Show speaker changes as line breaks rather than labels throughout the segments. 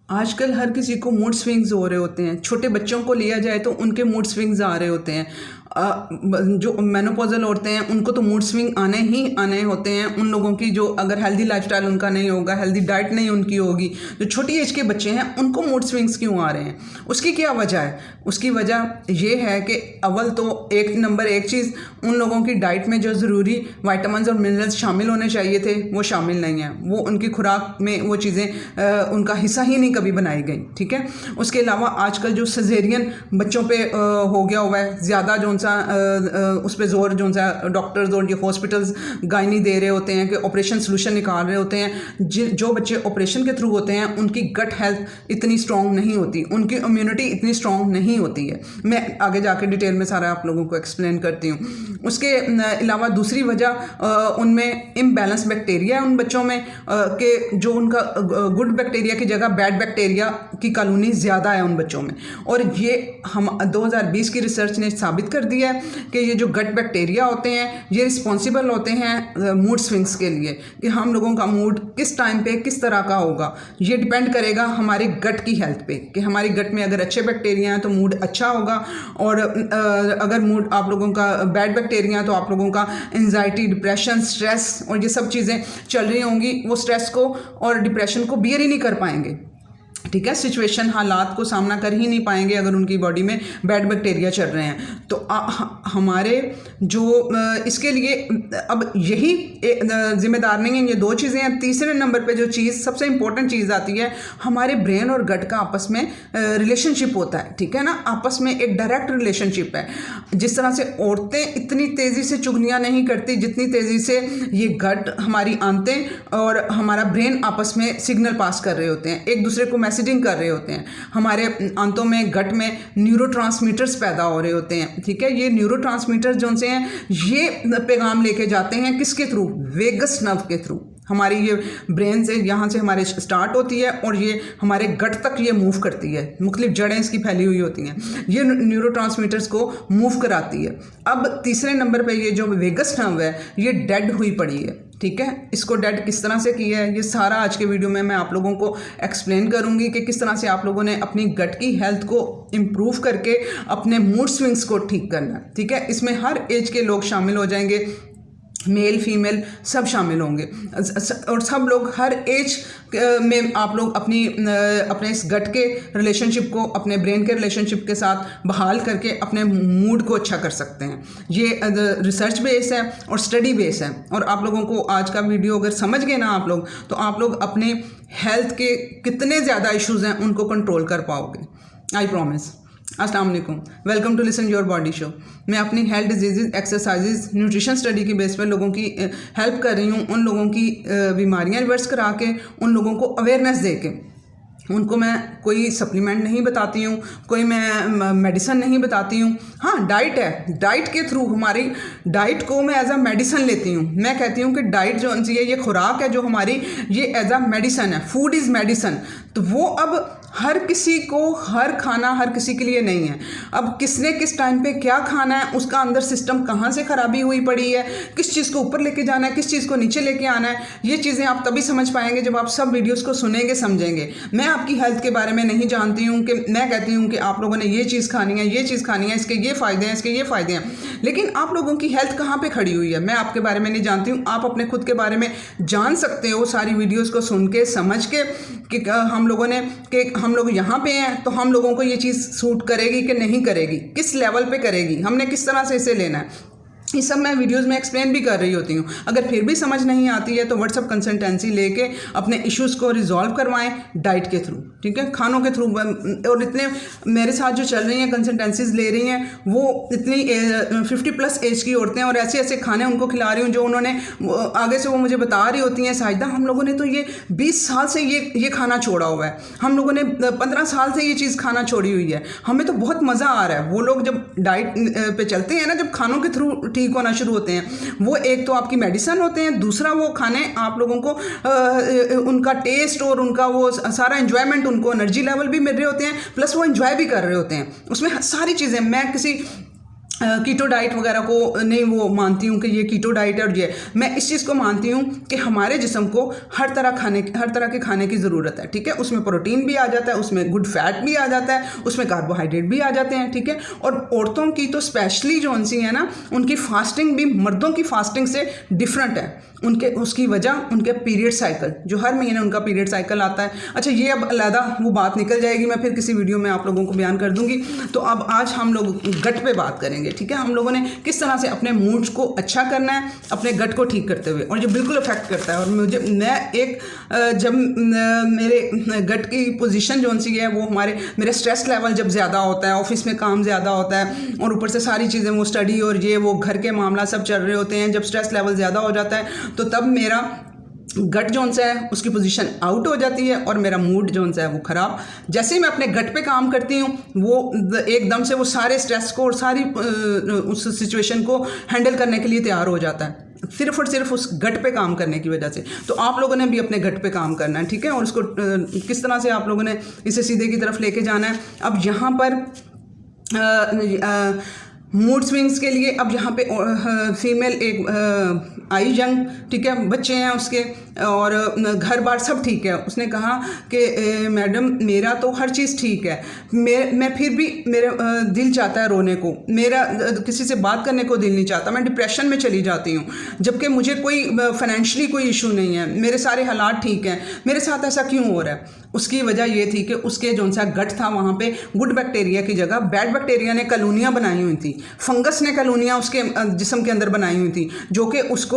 आजकल हर किसी को मूड स्विंग्स हो रहे होते हैं। छोटे बच्चों को लिया जाए तो उनके मूड स्विंग्स आ रहे होते हैं। जो मेनोपॉजल औरतें हैं उनको तो मूड स्विंग आने ही आने होते हैं। उन लोगों की जो अगर हेल्दी लाइफस्टाइल उनका नहीं होगा, हेल्दी डाइट नहीं उनकी होगी, जो छोटी एज के बच्चे हैं उनको मूड स्विंग्स क्यों आ रहे हैं? उसकी क्या वजह है? उसकी वजह ये है कि अव्वल तो एक चीज़, उन लोगों की डाइट में जो ज़रूरी विटामिन्स और मिनरल्स शामिल होने चाहिए थे वो शामिल नहीं है। वो उनकी खुराक में वो चीज़ें उनका हिस्सा ही नहीं कभी बनाई गई। ठीक है। उसके अलावा आजकल जो सजेरियन बच्चों पे हो गया हुआ है, ज़्यादा जो सा उस पर जोर जो सा डॉक्टर्स और ये हॉस्पिटल्स गायनी दे रहे होते हैं कि ऑपरेशन सोल्यूशन निकाल रहे होते हैं। जो बच्चे ऑपरेशन के थ्रू होते हैं उनकी गट हेल्थ इतनी स्ट्रॉन्ग नहीं होती, उनकी इम्यूनिटी इतनी स्ट्रॉन्ग नहीं होती है। मैं आगे जाके डिटेल में सारा आप लोगों को एक्सप्लेन करती हूँ। उसके अलावा दूसरी वजह उनमें इम्बैलेंस बैक्टीरिया है उन बच्चों में कि जो उनका गुड बैक्टीरिया की जगह बैड बैक्टीरिया की कॉलोनी ज़्यादा है उन बच्चों में। और ये हम 2020 की रिसर्च ने साबित कर दिया है कि ये जो गट बैक्टीरिया होते हैं ये रिस्पॉन्सिबल होते हैं मूड स्विंग्स के लिए, कि हम लोगों का मूड किस टाइम पे किस तरह का होगा। ये डिपेंड करेगा हमारे गट की हेल्थ पे, कि हमारी गट में अगर अच्छे बैक्टीरिया हैं तो मूड अच्छा होगा, और अगर मूड आप लोगों का बैड बैक्टीरिया तो आप लोगों का एंजाइटी, डिप्रेशन, स्ट्रेस और ये सब चीज़ें चल रही होंगी। वो स्ट्रेस को और डिप्रेशन को बियर ही नहीं कर पाएंगे। ठीक है। सिचुएशन, हालात को सामना कर ही नहीं पाएंगे अगर उनकी बॉडी में बैड बैक्टीरिया चल रहे हैं। तो हमारे जो इसके लिए अब यही जिम्मेदार नहीं है, ये दो चीज़ें हैं। तीसरे नंबर पे जो चीज़ सबसे इंपॉर्टेंट चीज़ आती है, हमारे ब्रेन और गट का आपस में रिलेशनशिप होता है। ठीक है ना, आपस में एक डायरेक्ट रिलेशनशिप है। जिस तरह से औरतें इतनी तेज़ी से चुगलियाँ नहीं करती जितनी तेज़ी से ये गट, हमारी आंतें और हमारा ब्रेन आपस में सिग्नल पास कर रहे होते हैं, एक दूसरे को मैसेजिंग कर रहे होते हैं। हमारे आंतों में, गट में न्यूरोट्रांसमीटर्स पैदा हो रहे होते हैं। ठीक है। ये न्यूरोट्रांसमीटर्स जो से हैं ये पैगाम लेके जाते हैं किसके थ्रू? वेगस नर्व के थ्रू। हमारी ये ब्रेन से, यहाँ से हमारे स्टार्ट होती है और ये हमारे गट तक ये मूव करती है। मुख्तलिफ जड़ें इसकी फैली हुई होती हैं, ये न्यूरोट्रांसमीटर्स को मूव कराती है। अब तीसरे नंबर पे ये जो वेगस नर्व है ये डेड हुई पड़ी है। ठीक है। इसको डेड किस तरह से किया है ये सारा आज के वीडियो में मैं आप लोगों को एक्सप्लेन करूंगी कि किस तरह से आप लोगों ने अपनी गट की हेल्थ को इम्प्रूव करके अपने मूड स्विंग्स को ठीक करना है। ठीक है। इसमें हर एज के लोग शामिल हो जाएंगे, मेल फीमेल सब शामिल होंगे, और सब लोग हर एज में आप लोग अपने इस गट के रिलेशनशिप को अपने ब्रेन के रिलेशनशिप के साथ बहाल करके अपने मूड को अच्छा कर सकते हैं। ये रिसर्च बेस है और स्टडी बेस है। और आप लोगों को आज का वीडियो अगर समझ गए ना आप लोग, तो आप लोग अपने हेल्थ के कितने ज़्यादा इश्यूज़ हैं उनको कंट्रोल कर पाओगे, आई प्रॉमिस। अस्सलाम वालेकुम, welcome to listen your body show. मैं अपनी health diseases, exercises, nutrition study की बेस पर लोगों की हेल्प कर रही हूँ। उन लोगों की बीमारियाँ रिवर्स करा के, उन लोगों को अवेयरनेस दे के, उनको मैं कोई सप्लीमेंट नहीं बताती हूँ, कोई मैं मेडिसिन नहीं बताती हूँ। हाँ, डाइट है, डाइट के थ्रू हमारी डाइट को मैं एज अ मेडिसिन लेती हूँ। मैं कहती हूँ कि डाइट जो ये खुराक है जो हमारी, ये एज अ मेडिसिन है। Food is medicine. तो वो अब हर किसी को हर खाना हर किसी के लिए नहीं है। अब किसने किस टाइम पे क्या खाना है, उसका अंदर सिस्टम कहाँ से ख़राबी हुई पड़ी है, किस चीज़ को ऊपर लेके जाना है, किस चीज़ को नीचे लेके आना है, ये चीज़ें आप तभी समझ पाएंगे जब आप सब वीडियोस को सुनेंगे, समझेंगे। मैं आपकी हेल्थ के बारे में नहीं जानती हूँ कि मैं कहती हूँ कि आप लोगों ने ये चीज़ खानी है, ये चीज़ खानी है, इसके ये फ़ायदे हैं, इसके ये फ़ायदे हैं, लेकिन आप लोगों की हेल्थ कहाँ पर खड़ी हुई है मैं आपके बारे में नहीं जानती हूँ। आप अपने खुद के बारे में जान सकते हो सारी वीडियोज़ को सुन के, समझ के, कि हम लोग यहाँ पे हैं तो हम लोगों को ये चीज़ सूट करेगी कि नहीं करेगी, किस लेवल पे करेगी, हमने किस तरह से इसे लेना है, ये सब मैं वीडियोस में एक्सप्लेन भी कर रही होती हूँ। अगर फिर भी समझ नहीं आती है तो व्हाट्सअप कंसल्टेंसी लेके अपने इश्यूज़ को रिजॉल्व करवाएं डाइट के थ्रू। ठीक है, खानों के थ्रू। और इतने मेरे साथ जो चल रही हैं, कंसल्टेंसीज ले रही हैं, वो इतनी 50+ एज की औरतें, और ऐसे ऐसे खाने उनको खिला रही हूँ जो उन्होंने आगे से वो मुझे बता रही होती हैं, साजिदा हम लोगों ने तो ये 20 साल से ये खाना छोड़ा हुआ है, हम लोगों ने 15 साल से ये चीज़ खाना छोड़ी हुई है, हमें तो बहुत मज़ा आ रहा है। वो लोग जब डाइट पे चलते हैं ना, जब खानों के थ्रू ठीक होना शुरू होते हैं, वो एक तो आपकी मेडिसिन होते हैं, दूसरा वो खाने आप लोगों को उनका टेस्ट और उनका वो सारा एंजॉयमेंट, उनको एनर्जी लेवल भी मिल रहे होते हैं, प्लस वो एंजॉय भी कर रहे होते हैं उसमें सारी चीज़ें। मैं किसी कीटो डाइट वगैरह को नहीं वो मानती हूँ कि ये कीटो डाइट है और ये, मैं इस चीज़ को मानती हूँ कि हमारे जिस्म को हर तरह के खाने की ज़रूरत है, ठीक है। उसमें प्रोटीन भी आ जाता है, उसमें गुड फैट भी आ जाता है, उसमें कार्बोहाइड्रेट भी आ जाते हैं, ठीक है। और औरतों की तो स्पेशली जो उनसी है ना, उनकी फास्टिंग भी मर्दों की फास्टिंग से डिफरेंट है। उसकी वजह उनके पीरियड साइकिल, जो हर महीने उनका पीरियड साइकिल आता है। अच्छा, ये अब अलहदा वो बात निकल जाएगी, मैं फिर किसी वीडियो में आप लोगों को बयान कर दूंगी। तो अब आज हम लोग गट पे बात करेंगे, ठीक है। हम लोगों ने किस तरह से अपने मूड्स को अच्छा करना है अपने गट को ठीक करते हुए, और ये बिल्कुल अफेक्ट करता है। और जब मेरे गट की पोजीशन जो सी है, वो मेरा स्ट्रेस लेवल जब ज़्यादा होता है, ऑफिस में काम ज़्यादा होता है, और ऊपर से सारी चीज़ें वो स्टडी और ये वो घर के मामला सब चल रहे होते हैं, जब स्ट्रेस लेवल ज़्यादा हो जाता है तो तब मेरा गट जोन सा है उसकी पोजीशन आउट हो जाती है और मेरा मूड जोन सा है वो ख़राब। जैसे ही मैं अपने गट पे काम करती हूँ, वो एकदम से वो सारे स्ट्रेस को और सारी उस सिचुएशन को हैंडल करने के लिए तैयार हो जाता है, सिर्फ और सिर्फ उस गट पे काम करने की वजह से। तो आप लोगों ने भी अपने गट पे काम करना है, ठीक है। और उसको किस तरह से आप लोगों ने इसे सीधे की तरफ लेके जाना है। अब यहाँ पर मूड स्विंग्स के लिए अब यहाँ पे फीमेल एक आई यंग, ठीक है, बच्चे हैं उसके और घर बार सब ठीक है। उसने कहा कि मैडम मेरा तो हर चीज़ ठीक है, मैं फिर भी मेरा दिल चाहता है रोने को, मेरा किसी से बात करने को दिल नहीं चाहता, मैं डिप्रेशन में चली जाती हूँ, जबकि मुझे कोई फाइनेंशियली कोई इशू नहीं है, मेरे सारे हालात ठीक हैं, मेरे साथ ऐसा क्यों हो रहा है। उसकी वजह ये थी कि उसके जो सा गट था वहाँ पे गुड बैक्टीरिया की जगह बैड बैक्टीरिया ने कॉलोनियाँ बनाई हुई थी, फंगस ने कॉलोनियाँ उसके जिस्म के अंदर बनाई हुई थी, जो कि उसको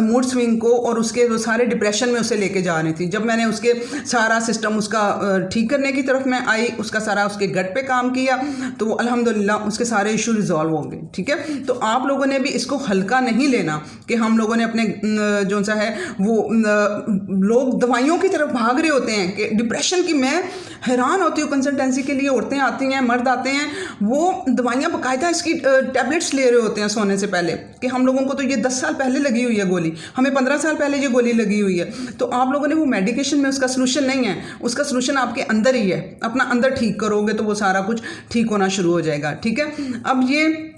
मूड स्विंग को और उसके वो सारे डिप्रेशन में उसे लेके जा रही थी। जब मैंने उसके सारा सिस्टम उसका ठीक करने की तरफ मैं आई, उसका सारा उसके गट पे काम किया, तो वो अल्हम्दुलिल्लाह उसके सारे इशू रिजॉल्व हो गए, ठीक है। तो आप लोगों ने भी इसको हल्का नहीं लेना कि हम लोगों ने अपने जो सा है वो लोग दवाइयों की तरफ भाग रहे होते हैं कि डिप्रेशन की, मैं हैरान होती हूँ, कंसल्टेंसी के लिए औरतें आती हैं, मर्द आते हैं, वो दवाइयाँ बाकायदा इसकी टैबलेट्स ले रहे होते हैं सोने से पहले कि हम लोगों को तो ये 10 साल पहले लगी हुई है गोली, हमें 15 साल पहले ये गोली लगी हुई है। तो आप लोगों ने वो मेडिकेशन में उसका सलूशन नहीं है, उसका सलूशन आपके अंदर ही है। अपना अंदर ठीक करोगे तो वो सारा कुछ ठीक होना शुरू हो जाएगा, ठीक है। अब ये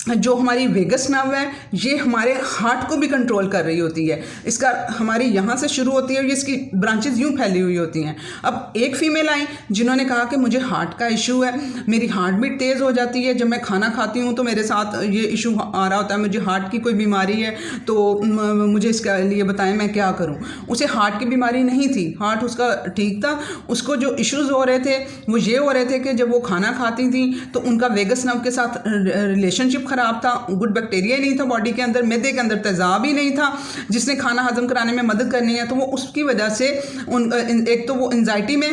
जो हमारी वेगस नर्व है, ये हमारे हार्ट को भी कंट्रोल कर रही होती है। इसका हमारी यहाँ से शुरू होती है और ये इसकी ब्रांचेस यूँ फैली हुई होती हैं। अब एक फीमेल आई जिन्होंने कहा कि मुझे हार्ट का इशू है, मेरी हार्ट बीट तेज़ हो जाती है, जब मैं खाना खाती हूँ तो मेरे साथ ये इशू आ रहा होता है, मुझे हार्ट की कोई बीमारी है, तो मुझे इसके लिए बताएं मैं क्या करूँ। उसे हार्ट की बीमारी नहीं थी, हार्ट उसका ठीक था। उसको जो इश्यूज़ हो रहे थे वो ये हो रहे थे कि जब वो खाना खाती थी तो उनका वेगस नर्व के साथ रिलेशनशिप ख़राब था, गुड बैक्टीरिया नहीं था बॉडी के अंदर, मैदे के अंदर तेज़ाब ही नहीं था जिसने खाना हजम कराने में मदद करनी है। तो वो उसकी वजह से एक तो वो एंजाइटी में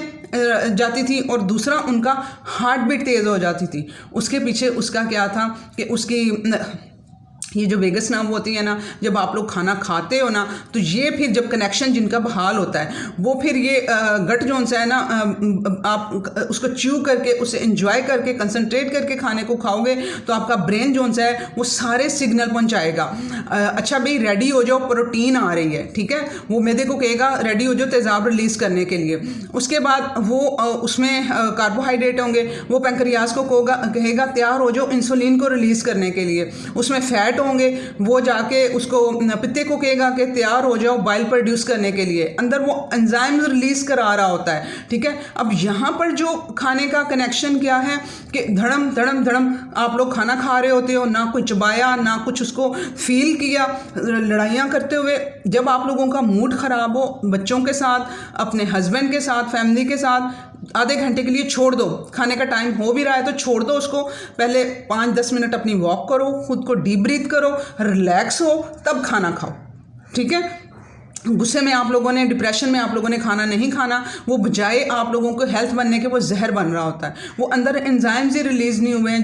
जाती थी और दूसरा उनका हार्ट बीट तेज़ हो जाती थी। उसके पीछे उसका क्या था कि उसकी ये जो वेगस नर्व होती है ना, जब आप लोग खाना खाते हो ना, तो ये फिर जब कनेक्शन जिनका बहाल होता है वो फिर ये गट जोन सा है ना, आप उसको च्यू करके उसे एंजॉय करके कंसंट्रेट करके खाने को खाओगे तो आपका ब्रेन जोन सा है वो सारे सिग्नल पहुंचाएगा। अच्छा भाई रेडी हो जाओ, प्रोटीन आ रही है, ठीक है, वो मैदे को कहेगा रेडी हो जाओ तेज़ाब रिलीज़ करने के लिए। उसके बाद वो उसमें कार्बोहाइड्रेट होंगे, वो पैंक्रियाज को कहेगा तैयार हो जाओ इंसुलिन को रिलीज़ करने के लिए। उसमें फैट होंगे, वो जाके उसको पित्ते को कहेगा कि तैयार हो जाओ बाइल प्रोड्यूस करने के लिए, अंदर वो एंजाइम्स रिलीज करा रहा होता है, ठीक है। अब यहाँ पर जो खाने का कनेक्शन क्या है कि धड़म धड़म धड़म आप लोग खाना खा रहे होते हो, ना कुछ चबाया ना कुछ उसको फील किया, लड़ाइयाँ करते हुए। जब आप लोगों का मूड ख़राब हो, बच्चों के साथ, अपने हस्बैंड के साथ, फैमिली के साथ, आधे घंटे के लिए छोड़ दो, खाने का टाइम हो भी रहा है तो छोड़ दो उसको, पहले 5-10 मिनट अपनी वॉक करो, खुद को डीप ब्रीथ करो, रिलैक्स हो, तब खाना खाओ, ठीक है। गुस्से में आप लोगों ने, डिप्रेशन में आप लोगों ने खाना नहीं खाना, वो बजाय आप लोगों को हेल्थ बनने के वो जहर बन रहा होता है। वो अंदर एंजाइम्स ही रिलीज़ नहीं हुए हैं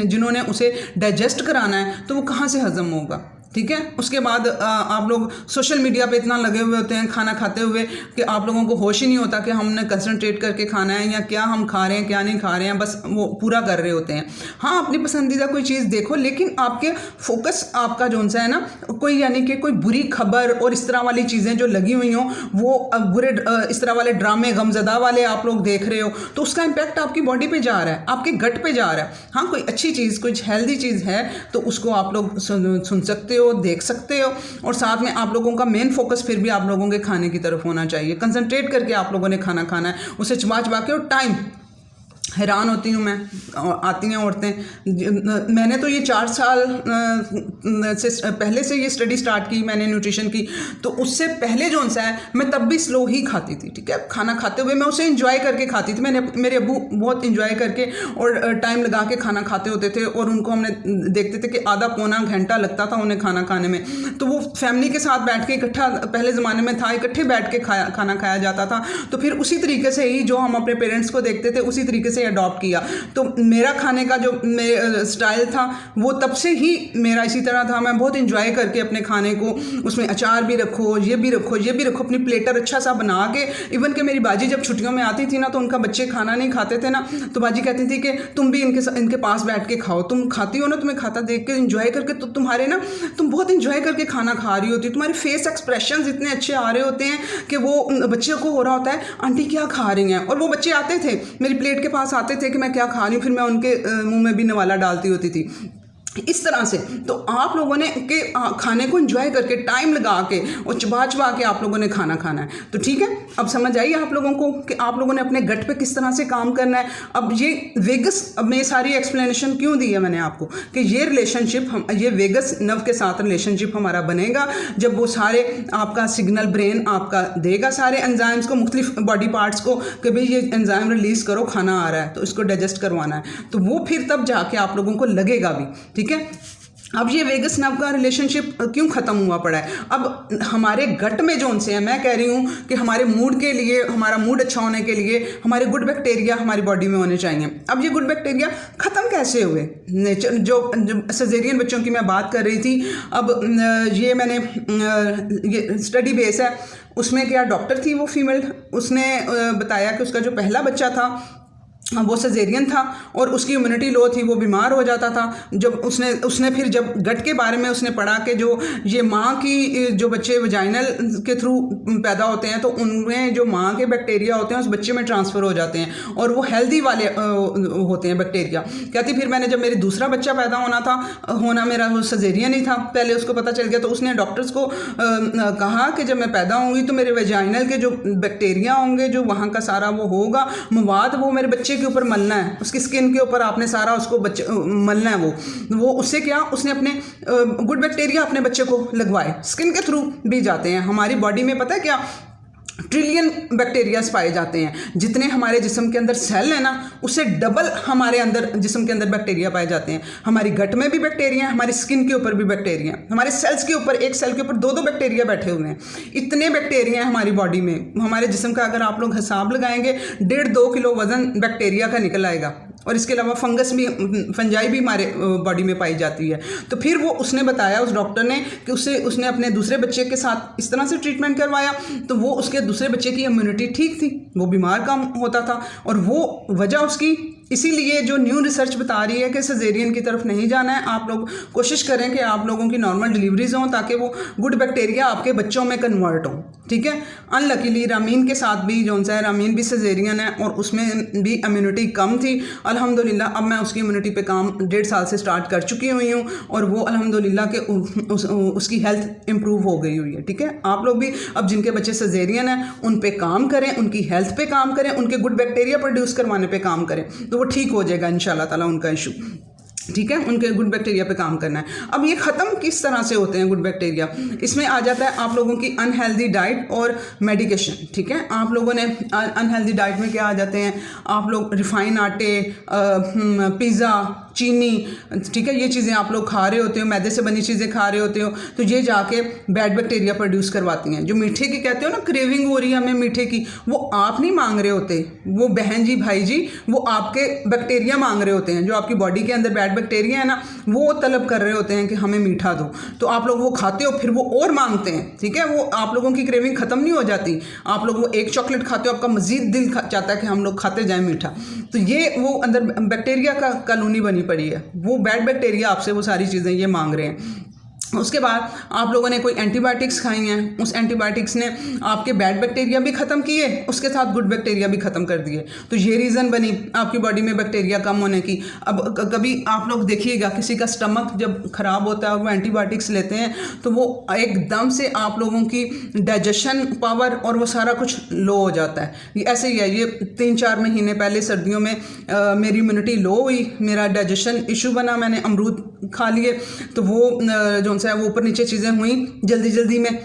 जिन्होंने उसे डाइजेस्ट कराना है, तो वो कहाँ से हजम होगा। ठीक है। उसके बाद आप लोग सोशल मीडिया पे इतना लगे हुए होते हैं खाना खाते हुए कि आप लोगों को होश ही नहीं होता कि हमने कंसंट्रेट करके खाना है या क्या हम खा रहे हैं क्या नहीं खा रहे हैं, बस वो पूरा कर रहे होते हैं। हाँ, अपनी पसंदीदा कोई चीज़ देखो, लेकिन आपके फोकस आपका जो सा है ना, कोई यानी कि कोई बुरी खबर और इस तरह वाली चीज़ें जो लगी हुई हों, वो बुरे इस तरह वाले ड्रामे गमज़दा वाले आप लोग देख रहे हो, तो उसका इम्पैक्ट आपकी बॉडी पे जा रहा है, आपके गट पे जा रहा है। हाँ, कोई अच्छी चीज़, कुछ हेल्दी चीज़ है तो उसको आप लोग सुन सकते हो, देख सकते हो, और साथ में आप लोगों का मेन फोकस फिर भी आप लोगों के खाने की तरफ होना चाहिए। कंसंट्रेट करके आप लोगों ने खाना खाना है, उसे चबा चबा के। और टाइम, हैरान होती हूँ मैं, आती हैं औरतें, मैंने तो ये 4 साल से पहले से ये स्टडी स्टार्ट की मैंने न्यूट्रिशन की, तो उससे पहले जो सा है मैं तब भी स्लो ही खाती थी, ठीक है। खाना खाते हुए मैं उसे एंजॉय करके खाती थी। मेरे अब्बू बहुत एंजॉय करके और टाइम लगा के खाना खाते होते थे, और उनको हमने देखते थे कि आधा पौना घंटा लगता था उन्हें खाना खाने में। तो वो फैमिली के साथ बैठ के इकट्ठा, पहले ज़माने में था इकट्ठे बैठ के खाना खाया जाता था, तो फिर उसी तरीके से ही जो हम अपने पेरेंट्स को देखते थे उसी तरीके से अडॉप्ट किया। तो मेरा खाने का जो स्टाइल था वो तब से ही मेरा इसी तरह था। मैं बहुत इंजॉय करके अपने खाने को, उसमें अचार भी रखो, ये भी रखो, ये भी रखो, अपनी प्लेटर अच्छा सा बना के। इवन कि मेरी बाजी जब छुट्टियों में आती थी ना, तो उनका बच्चे खाना नहीं खाते थे ना, तो बाजी कहती थी कि तुम भी इनके पास बैठ के खाओ, तुम खाती हो ना, तुम्हें खाता देख के इंजॉय करके, तो तुम्हारे ना, तुम बहुत इंजॉय करके खाना खा रही होती, तुम्हारे फेस एक्सप्रेशंस इतने अच्छे आ रहे होते हैं कि वो बच्चे को हो रहा होता है आंटी क्या खा रही हैं। और वो बच्चे आते थे मेरी प्लेट के पास, आते थे कि मैं क्या खा रही हूँ, फिर मैं उनके मुंह में भी नवाला डालती होती थी। इस तरह से तो आप लोगों ने के खाने को एंजॉय करके, टाइम लगा के और चबा चबा के आप लोगों ने खाना खाना है। तो ठीक है, अब समझ आई आप लोगों को कि आप लोगों ने अपने गट पे किस तरह से काम करना है। अब ये वेगस, अब ये सारी एक्सप्लेनेशन क्यों दी है मैंने आपको कि ये रिलेशनशिप, ये वेगस नर्व के साथ रिलेशनशिप हमारा बनेगा जब वो सारे आपका सिग्नल ब्रेन आपका देगा सारे एंजाइम्स को, मुख्तलिफ बॉडी पार्ट्स को, कि भाई ये एंजाइम रिलीज़ करो, खाना आ रहा है तो इसको डाइजेस्ट करवाना है। तो वो फिर तब जाके आप लोगों को लगेगा भी, ठीक है। अब ये वेगस नर्व का रिलेशनशिप क्यों ख़त्म हुआ पड़ा है? अब हमारे गट में जो से है, मैं कह रही हूँ कि हमारे मूड के लिए, हमारा मूड अच्छा होने के लिए हमारे गुड बैक्टीरिया हमारी बॉडी में होने चाहिए। अब ये गुड बैक्टीरिया ख़त्म कैसे हुए? नेचर जो सजेरियन बच्चों की मैं बात कर रही थी, अब ये मैंने ये स्टडी बेस है, उसमें क्या डॉक्टर थी वो फीमेल, उसने बताया कि उसका जो पहला बच्चा था वो सजेरियन था और उसकी इम्यूनिटी लो थी, वो बीमार हो जाता था। जब उसने फिर जब गट के बारे में उसने पढ़ा कि जो ये माँ की जो बच्चे वजाइनल के थ्रू पैदा होते हैं तो उनमें जो माँ के बैक्टीरिया होते हैं उस बच्चे में ट्रांसफ़र हो जाते हैं और वो हेल्दी वाले होते हैं बैक्टीरिया। कहती फिर मैंने जब मेरे दूसरा बच्चा पैदा होना मेरा वो सजेरियन ही था, पहले उसको पता चल गया, तो उसने डॉक्टर्स को कहा कि जब मैं पैदा होंगी तो मेरे वजाइनल के जो बैक्टीरिया होंगे, जो वहाँ का सारा वो होगा मवाद, वो मेरे बच्चे के ऊपर मलना है, उसकी स्किन के ऊपर आपने सारा उसको मलना है। वो उससे क्या, उसने अपने गुड बैक्टीरिया अपने बच्चे को लगवाए, स्किन के थ्रू भी जाते हैं। हमारी बॉडी में पता है क्या, ट्रिलियन बैक्टीरियाज पाए जाते हैं। जितने हमारे जिस्म के अंदर सेल है ना, उससे डबल हमारे अंदर जिस्म के अंदर बैक्टीरिया पाए जाते हैं। हमारी गट में भी बैक्टीरिया है, हमारी स्किन के ऊपर भी बैक्टीरिया, हमारे सेल्स के ऊपर, एक सेल के ऊपर 2-2 बैक्टीरिया बैठे हुए हैं। इतने बैक्टीरिया हैं हमारी बॉडी में। हमारे जिस्म का अगर आप लोग हिसाब लगाएंगे 1.5-2 किलो वजन बैक्टीरिया का निकल आएगा। और इसके अलावा फंजाई भी हमारे बॉडी में पाई जाती है। तो फिर वो उसने बताया, उस डॉक्टर ने, कि उसने अपने दूसरे बच्चे के साथ इस तरह से ट्रीटमेंट करवाया तो वो उसके दूसरे बच्चे की इम्यूनिटी ठीक थी, वो बीमार कम होता था। और वो वजह उसकी, इसीलिए जो न्यू रिसर्च बता रही है कि सजेरियन की तरफ नहीं जाना है। आप लोग कोशिश करें कि आप लोगों की नॉर्मल डिलीवरीज हों ताकि वो गुड बैक्टीरिया आपके बच्चों में कन्वर्ट हो, ठीक है। अनलकीली रामीन के साथ भी जो है, रामीन भी सजेरियन है और उसमें भी इम्यूनिटी कम थी। अल्हम्दुलिल्लाह अब मैं उसकी इम्यूनिटी पे काम 1.5 साल से स्टार्ट कर चुकी हुई हूँ और वो अल्हम्दुलिल्लाह के उसकी हेल्थ इम्प्रूव हो गई हुई है, ठीक है। आप लोग भी अब जिनके बच्चे सजेरियन हैं उन पे काम करें, उनकी हेल्थ पे काम करें, उनके गुड बैक्टीरिया प्रोड्यूस करवाने पे काम करें, तो वो ठीक हो जाएगा इंशाल्लाह ताला उनका इशू, ठीक है। उनके गुड बैक्टीरिया पे काम करना है। अब ये ख़त्म किस तरह से होते हैं गुड बैक्टीरिया? इसमें आ जाता है आप लोगों की अनहेल्दी डाइट और मेडिकेशन, ठीक है। आप लोगों ने अनहेल्दी डाइट में क्या आ जाते हैं, आप लोग रिफाइन आटे, पिज़्ज़ा, चीनी, ठीक है, ये चीज़ें आप लोग खा रहे होते हो, मैदे से बनी चीज़ें खा रहे होते हो, तो ये जाके बैड बैक्टीरिया प्रोड्यूस करवाती हैं। जो मीठे की कहते हो ना, क्रेविंग हो रही है हमें मीठे की, वो आप नहीं मांग रहे होते, वो बहन जी भाई जी, वो आपके बैक्टीरिया मांग रहे होते हैं। जो आपकी बॉडी के अंदर बैड बैक्टीरिया है ना, वो तलब कर रहे होते हैं कि हमें मीठा दो, तो आप लोग वो खाते हो, फिर वो और मांगते हैं, ठीक है। वो आप लोगों की क्रेविंग ख़त्म नहीं हो जाती, आप लोग वो एक चॉकलेट खाते हो, आपका मज़ीद दिल चाहता है कि हम लोग खाते जाएं मीठा। तो ये वो अंदर बैक्टीरिया का कॉलोनी बनी पड़ी है, वो बैड बैक्टीरिया आपसे वो सारी चीज़ें ये मांग रहे हैं। उसके बाद आप लोगों ने कोई एंटीबायोटिक्स खाई हैं, उस एंटीबायोटिक्स ने आपके बैड बैक्टीरिया भी ख़त्म किए, उसके साथ गुड बैक्टीरिया भी ख़त्म कर दिए, तो ये रीज़न बनी आपकी बॉडी में बैक्टीरिया कम होने की। अब कभी आप लोग देखिएगा किसी का स्टमक जब ख़राब होता है और वो एंटीबायोटिक्स लेते हैं तो वो एकदम से आप लोगों की डाइजेशन पावर और वो सारा कुछ लो हो जाता है। ये ऐसे ही है, ये 3-4 महीने पहले सर्दियों में मेरी इम्यूनिटी लो हुई, मेरा डाइजेशन इशू बना, मैंने अमरूद खा लिए, तो वो जो है वो ऊपर नीचे चीज़ें हुई जल्दी जल्दी में,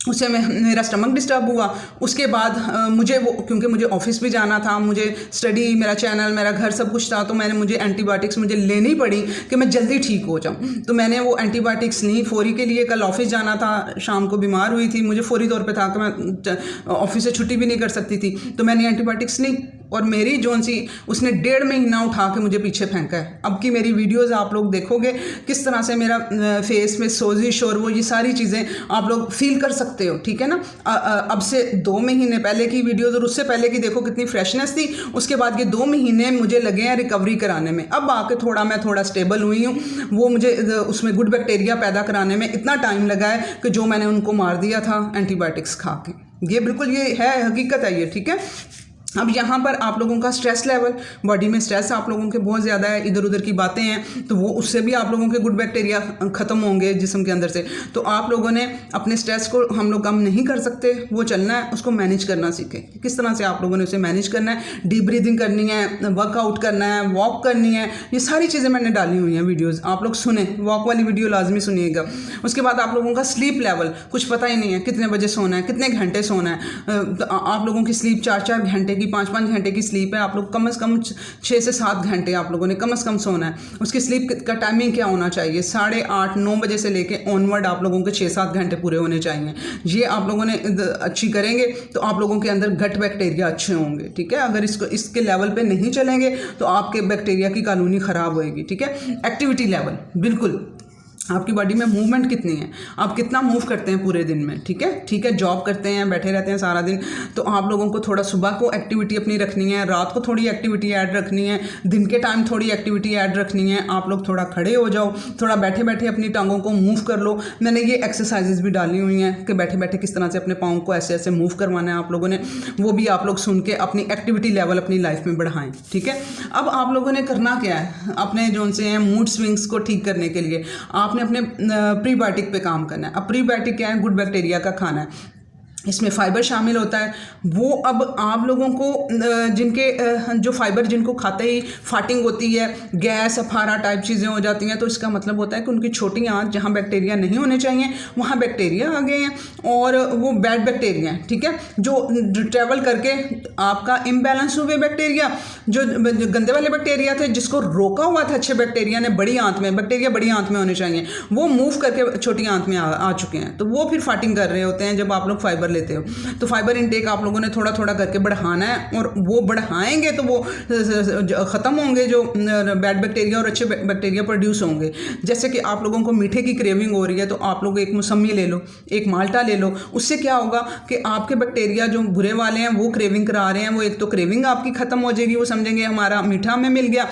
उससे मेरा स्टमक डिस्टर्ब हुआ। उसके बाद मुझे वो, क्योंकि मुझे ऑफिस भी जाना था, मुझे स्टडी, मेरा चैनल, मेरा घर सब कुछ था, तो मुझे एंटीबायोटिक्स मुझे लेनी पड़ी कि मैं जल्दी ठीक हो जाऊँ। तो मैंने वो एंटीबायोटिक्स ली फौरी के लिए। कल ऑफिस जाना था, शाम को बीमार हुई थी, मुझे फौरी तौर पे था कि मैं ऑफिस से छुट्टी भी नहीं कर सकती थी, तो मैंने एंटीबायोटिक्स ली और मेरी जोन सी उसने 1.5 महीना उठा के मुझे पीछे फेंका है। अब की मेरी वीडियोज़ आप लोग देखोगे किस तरह से मेरा फेस में सोजिश और वो ये सारी चीज़ें आप लोग फील कर सकते हो, ठीक है ना। अब से 2 महीने पहले की वीडियोज़ और उससे पहले की देखो कितनी फ्रेशनेस थी। उसके बाद ये 2 महीने मुझे लगे हैं रिकवरी कराने में। अब आके मैं थोड़ा स्टेबल हुई हूँ। वो मुझे उसमें गुड बैक्टीरिया पैदा कराने में इतना टाइम लगा है कि जो मैंने उनको मार दिया था एंटीबायोटिक्स खा के। ये बिल्कुल ये है, हकीकत है ये, ठीक है। अब यहाँ पर आप लोगों का स्ट्रेस लेवल, बॉडी में स्ट्रेस आप लोगों के बहुत ज़्यादा है, इधर उधर की बातें हैं, तो वो उससे भी आप लोगों के गुड बैक्टीरिया ख़त्म होंगे जिस्म के अंदर से। तो आप लोगों ने अपने स्ट्रेस को, हम लोग कम नहीं कर सकते, वो चलना है, उसको मैनेज करना सीखें। किस तरह से आप लोगों ने उसे मैनेज करना है, डीप ब्रीदिंग करनी है, वर्कआउट करना है, वॉक करनी है, ये सारी चीज़ें मैंने डाली हुई हैं वीडियोज़, आप लोग सुने, वॉक वाली वीडियो लाजमी सुनिएगा। उसके बाद आप लोगों का स्लीप लेवल, कुछ पता ही नहीं है कितने बजे सोना है, कितने घंटे सोना है। तो आप लोगों की स्लीप 4-4 घंटे की, 5-5 घंटे की स्लीप है। आप लोग कम से कम 6 से 7 घंटे आप लोगों ने कम से कम सोना है। उसकी स्लीप का टाइमिंग क्या होना चाहिए, 8:30-9 बजे से लेके ऑनवर्ड आप लोगों के 6-7 घंटे पूरे होने चाहिए। ये आप लोगों ने अच्छी करेंगे तो आप लोगों के अंदर गट बैक्टीरिया अच्छे होंगे, ठीक है। अगर इसके लेवल पे नहीं चलेंगे तो आपके बैक्टीरिया की कॉलोनी ख़राब होएगी, ठीक है। एक्टिविटी लेवल, बिल्कुल आपकी बॉडी में मूवमेंट कितनी है, आप कितना मूव करते हैं पूरे दिन में, ठीक है। जॉब करते हैं, बैठे रहते हैं सारा दिन, तो आप लोगों को थोड़ा सुबह को एक्टिविटी अपनी रखनी है, रात को थोड़ी एक्टिविटी ऐड रखनी है, दिन के टाइम थोड़ी एक्टिविटी ऐड रखनी है। आप लोग थोड़ा खड़े हो जाओ, थोड़ा बैठे बैठे अपनी टांगों को मूव कर लो। मैंने ये एक्सरसाइजेज भी डाली हुई हैं कि बैठे बैठे किस तरह से अपने पाँव को ऐसे ऐसे मूव करवाना है आप लोगों ने, वो भी आप लोग सुन के अपनी एक्टिविटी लेवल अपनी लाइफ में बढ़ाएं, ठीक है। अब आप लोगों ने करना क्या है, अपने जो से हैं मूड स्विंग्स को ठीक करने के लिए आपने अपने प्रीबायोटिक पे काम करना है। अब प्रीबायोटिक क्या है, गुड बैक्टीरिया का खाना है, इसमें फ़ाइबर शामिल होता है। वो अब आप लोगों को जिनके जो फाइबर जिनको खाते ही फाटिंग होती है, गैस अफारा टाइप चीज़ें हो जाती हैं, तो इसका मतलब होता है कि उनकी छोटी आंत जहाँ बैक्टीरिया नहीं होने चाहिए वहाँ बैक्टीरिया आ गए हैं और वो बैड बैक्टीरिया हैं, ठीक है, जो ट्रैवल करके आपका इम्बैलेंस हुए बैक्टीरिया, जो गंदे वाले बैक्टीरिया थे जिसको रोका हुआ था अच्छे बैक्टीरिया ने, बड़ी आंत में बैक्टीरिया बड़ी आंत में होने चाहिए, वो मूव करके छोटी आंत में आ चुके हैं, तो वो फिर फाटिंग कर रहे होते हैं। जब आप लोग फाइबर लेते हो तो फाइबर इनटेक आप लोगों ने थोड़ा थोड़ा करके बढ़ाना है, और वो बढ़ाएंगे तो वो ख़त्म होंगे जो बैड बैक्टीरिया और अच्छे बैक्टीरिया प्रोड्यूस होंगे। जैसे कि आप लोगों को मीठे की क्रेविंग हो रही है तो आप लोग एक मौसमी ले लो, एक माल्टा ले लो, उससे क्या होगा कि आपके बैक्टीरिया जो बुरे वाले हैं वो क्रेविंग करा रहे हैं, वो एक तो क्रेविंग आपकी ख़त्म हो जाएगी, वो समझेंगे हमारा मीठा में मिल गया,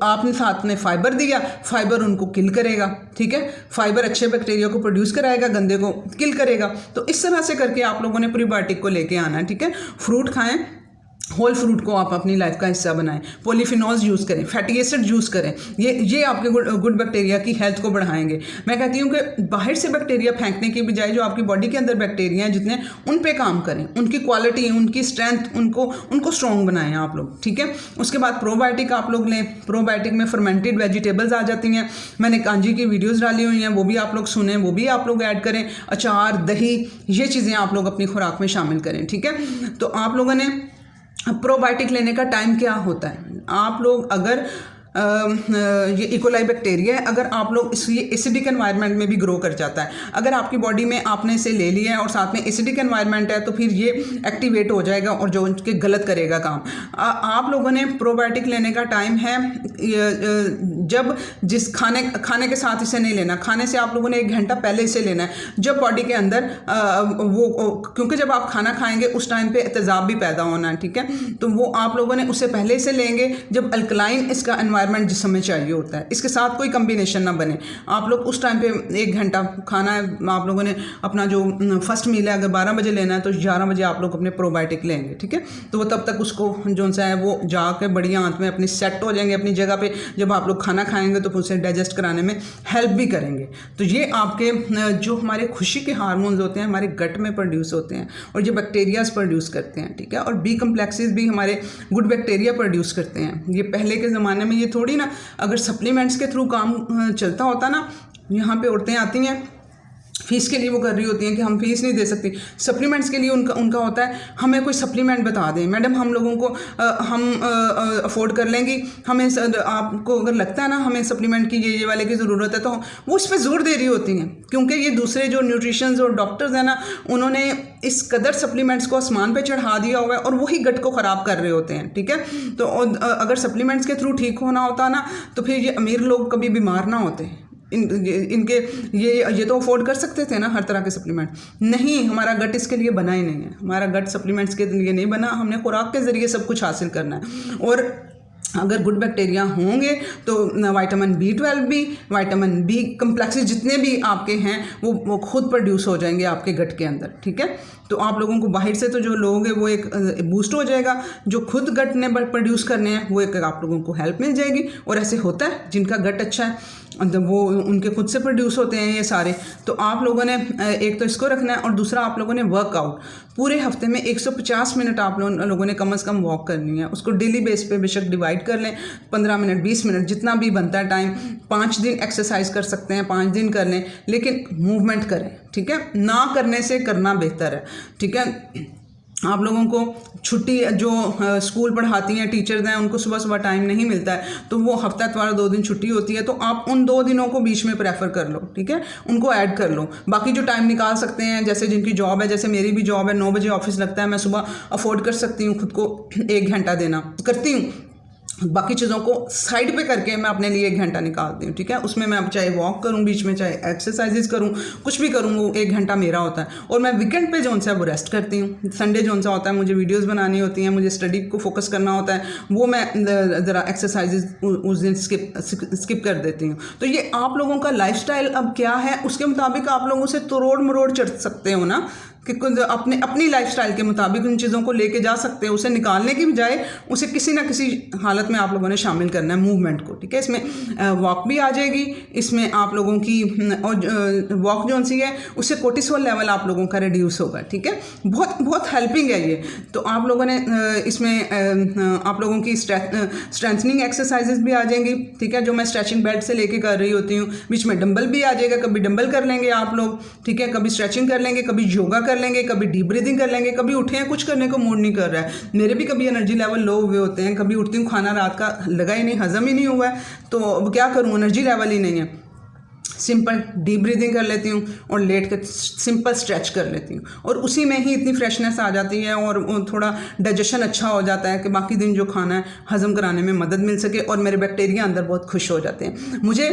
आपने साथ में फाइबर दिया, फाइबर उनको किल करेगा, ठीक है, फाइबर अच्छे बैक्टीरिया को प्रोड्यूस कराएगा, गंदे को किल करेगा। तो इस तरह से करके आप लोगों ने प्रीबायोटिक को लेके आना है, ठीक है। फ्रूट खाएं, होल फ्रूट को आप अपनी लाइफ का हिस्सा बनाएं, पॉलीफिनॉल्स यूज़ करें, फैटी एसिड यूज़ करें, ये आपके गुड बैक्टीरिया की हेल्थ को बढ़ाएंगे। मैं कहती हूँ कि बाहर से बैक्टीरिया फेंकने की बजाय जो आपकी बॉडी के अंदर बैक्टीरिया हैं जितने, उन पे काम करें, उनकी क्वालिटी, उनकी स्ट्रेंथ, उनको स्ट्रॉन्ग बनाएं आप लोग, ठीक है। उसके बाद प्रोबायोटिक आप लोग लें, प्रोबायोटिक में फर्मेंटेड वेजिटेबल्स आ जाती हैं, मैंने कांजी की वीडियोज़ डाली हुई हैं, वो भी आप लोग सुनें, वो भी आप लोग ऐड करें, अचार, दही, ये चीज़ें आप लोग अपनी खुराक में शामिल करें, ठीक है। तो आप लोगों ने प्रोबायोटिक लेने का टाइम क्या होता है, आप लोग अगर ये इकोलाई बैक्टीरिया है। अगर आप लोग ये एसिडिक एनवायरनमेंट में भी ग्रो कर जाता है। अगर आपकी बॉडी में आपने इसे ले लिया है और साथ में एसिडिक एनवायरनमेंट है तो फिर ये एक्टिवेट हो जाएगा और जो उनके गलत करेगा काम। आप लोगों ने प्रोबायोटिक लेने का टाइम है जब जिस खाने के साथ इसे नहीं लेना, खाने से आप लोगों ने 1 घंटा पहले इसे लेना है, जब बॉडी के अंदर क्योंकि जब आप खाना खाएंगे उस टाइम पे तेजाब भी पैदा होना है, ठीक है। तो वो आप लोगों ने उससे पहले इसे लेंगे जब अल्कलाइन इसका एनवायरनमेंट जिस समय चाहिए होता है, इसके साथ कोई कम्बिनेशन ना बने। आप लोग उस टाइम पे 1 घंटा खाना है, आप लोगों ने अपना जो फर्स्ट मील है अगर 12 बजे लेना है तो 11 बजे आप लोग अपने प्रोबायोटिक लेंगे, ठीक है। तो वो तब तक उसको जो सा है वो जाके बढ़िया आंत में अपनी सेट हो जाएंगे अपनी जगह पे। जब आप लोग खाना खाएंगे तो उसे डाइजेस्ट कराने में हेल्प भी करेंगे। तो ये आपके जो हमारे खुशी के हार्मोन्स होते हैं हमारे गट में प्रोड्यूस होते हैं और ये बैक्टीरियाज प्रोड्यूस करते हैं, ठीक है। और बी कम्प्लेक्सेस भी हमारे गुड बैक्टीरिया प्रोड्यूस करते हैं। ये पहले के ज़माने में ये थोड़ी ना अगर सप्लीमेंट्स के थ्रू काम चलता होता ना, यहाँ पे औरतें आती हैं फीस के लिए वो कर रही होती हैं कि हम फीस नहीं दे सकती, सप्लीमेंट्स के लिए उनका होता है हमें कोई सप्लीमेंट बता दें मैडम, हम लोगों को हम अफोर्ड कर लेंगी, हमें आपको अगर लगता है ना हमें सप्लीमेंट की ये वाले की ज़रूरत है, तो वो इस पर जोर दे रही होती हैं। क्योंकि ये दूसरे जो न्यूट्रिशंस और डॉक्टर्स हैं ना, उन्होंने इस कदर सप्लीमेंट्स को आसमान पे चढ़ा दिया हुआ है और वही गट को ख़राब कर रहे होते हैं, ठीक है। तो अगर सप्लीमेंट्स के थ्रू ठीक होना होता ना तो फिर ये अमीर लोग कभी बीमार ना होते। इनके ये तो अफोर्ड कर सकते थे ना हर तरह के सप्लीमेंट। नहीं, हमारा गट इसके लिए बना ही नहीं है, हमारा गट सप्लीमेंट्स के लिए नहीं बना। हमने खुराक के ज़रिए सब कुछ हासिल करना है। और अगर गुड बैक्टीरिया होंगे तो विटामिन B12 भी, विटामिन बी कम्प्लेक्सेस जितने भी आपके हैं वो खुद प्रोड्यूस हो जाएंगे आपके गट के अंदर, ठीक है। तो आप लोगों को बाहर से तो जो लोग हैं वो एक बूस्ट हो जाएगा, जो खुद गट ने प्रोड्यूस करने हैं वो एक आप लोगों को हेल्प मिल जाएगी। और ऐसे होता है जिनका गट अच्छा है वो उनके खुद से प्रोड्यूस होते हैं ये सारे। तो आप लोगों ने एक तो इसको रखना है और दूसरा आप लोगों ने वर्कआउट पूरे हफ्ते में 150 मिनट आप लोगों ने कम से कम वॉक करनी है। उसको डेली बेस पे बेशक डिवाइड कर लें, 15 मिनट 20 मिनट जितना भी बनता है टाइम। 5 दिन एक्सरसाइज कर सकते हैं, 5 दिन कर लें, लेकिन मूवमेंट करें, ठीक है। ना करने से करना बेहतर है, ठीक है। आप लोगों को छुट्टी जो स्कूल पढ़ाती हैं टीचर्स हैं उनको सुबह सुबह टाइम नहीं मिलता है, तो वो हफ्ता इतवार 2 दिन छुट्टी होती है, तो आप उन 2 दिनों को बीच में प्रेफर कर लो, ठीक है, उनको ऐड कर लो। बाकी जो टाइम निकाल सकते हैं, जैसे जिनकी जॉब है, जैसे मेरी भी जॉब है, 9 बजे ऑफिस लगता है, मैं सुबह अफोर्ड कर सकती हूँ खुद को 1 घंटा देना, करती हूँ। बाकी चीज़ों को साइड पे करके मैं अपने लिए 1 घंटा निकालती हूँ, ठीक है। उसमें मैं अब चाहे वॉक करूँ बीच में, चाहे एक्सरसाइजेज करूँ, कुछ भी करूँ, वो 1 घंटा मेरा होता है। और मैं वीकेंड पे जो सा वो रेस्ट करती हूँ। संडे जो सा होता है मुझे वीडियोस बनानी होती हैं, मुझे स्टडी को फोकस करना होता है, वो मैं ज़रा एक्सरसाइजेज उस दिन स्किप कर देती हूँ। तो ये आप लोगों का लाइफस्टाइल अब क्या है उसके मुताबिक आप लोगों से तोड़ मरोड़ चढ़ सकते हो ना, कि अपनी लाइफस्टाइल के मुताबिक उन चीज़ों को लेके जा सकते हैं। उसे निकालने की बजाय उसे किसी ना किसी हालत में आप लोगों ने शामिल करना है मूवमेंट को, ठीक है। इसमें वॉक भी आ जाएगी, इसमें आप लोगों की और वॉक जो सी है उससे कोर्टिसोल लेवल आप लोगों का रिड्यूस होगा, ठीक है। बहुत बहुत हेल्पिंग है ये। तो आप लोगों ने इसमें आप लोगों की स्ट्रेंथनिंग एक्सरसाइजेज भी आ जाएंगी, ठीक है, जो मैं स्ट्रेचिंग बेड से लेके कर रही होती हूँ। बीच में डंबल भी आ जाएगा, कभी डंबल कर लेंगे आप लोग, ठीक है, कभी स्ट्रेचिंग कर लेंगे, कभी योगा कर लेंगे, कभी डीप ब्रीदिंग कर लेंगे। कभी उठे हैं कुछ करने को मूड नहीं कर रहा है, मेरे भी कभी एनर्जी लेवल लो हुए होते हैं, कभी उठती हूँ खाना रात का लगा ही नहीं, हजम ही नहीं हुआ है, तो अब क्या करूँ, एनर्जी लेवल ही नहीं है। सिंपल डीप ब्रीदिंग कर लेती हूँ और लेट कर सिंपल स्ट्रेच कर लेती हूँ और उसी में ही इतनी फ्रेशनेस आ जाती है और थोड़ा डाइजेशन अच्छा हो जाता है कि बाकी दिन जो खाना है हजम कराने में मदद मिल सके और मेरे बैक्टीरिया अंदर बहुत खुश हो जाते हैं। मुझे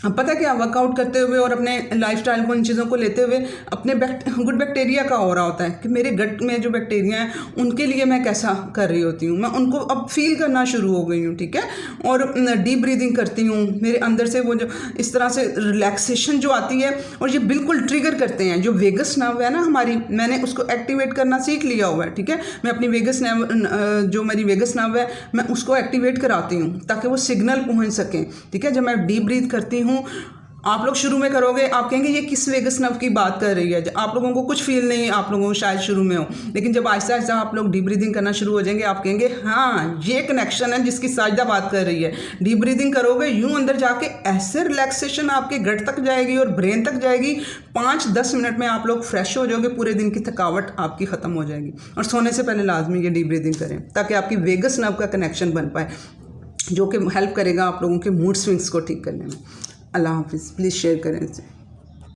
अब पता क्या, वर्कआउट करते हुए और अपने लाइफस्टाइल को इन चीज़ों को लेते हुए अपने गुड बैक्टीरिया का हो रहा होता है कि मेरे गट में जो बैक्टीरिया हैं उनके लिए मैं कैसा कर रही होती हूँ, मैं उनको अब फील करना शुरू हो गई हूँ, ठीक है। और डीप ब्रीदिंग करती हूँ, मेरे अंदर से वो जो इस तरह से रिलैक्सेशन जो आती है और ये बिल्कुल ट्रिगर करते हैं जो वेगस नर्व है ना हमारी, मैंने उसको एक्टिवेट करना सीख लिया हुआ है, ठीक है। मैं अपनी वेगस नर्व जो मेरी वेगस नर्व है मैं उसको एक्टिवेट कराती हूँ ताकि वो सिग्नल पहुँच सकें, ठीक है। जब मैं डीप ब्रीथ करती हूँ, आप लोग शुरू में करोगे आप कहेंगे ये किस वेगस नर्व की बात कर रही है, आप लोगों को कुछ फील नहीं, आप लोगों को शायद शुरू में हो, लेकिन जब आहिस्ता आहिस्ता आप लोग डीप ब्रीदिंग करना शुरू हो जाएंगे आप कहेंगे हाँ ये कनेक्शन है जिसकी साजिदा बात कर रही है। डीप ब्रीदिंग करोगे यूं अंदर जाके ऐसे रिलैक्सेशन आपके गट तक जाएगी और ब्रेन तक जाएगी, 5-10 मिनट में आप लोग फ्रेश हो जाओगे, पूरे दिन की थकावट आपकी ख़त्म हो जाएगी। और सोने से पहले लाजमी ये डीप ब्रीदिंग करें ताकि आपकी वेगस नर्व का कनेक्शन बन पाए। जो कि हेल्प करेगा आप लोगों के मूड स्विंग्स को ठीक करने में। अल्लाह हाफिज़। प्लीज़ शेयर करें इसे।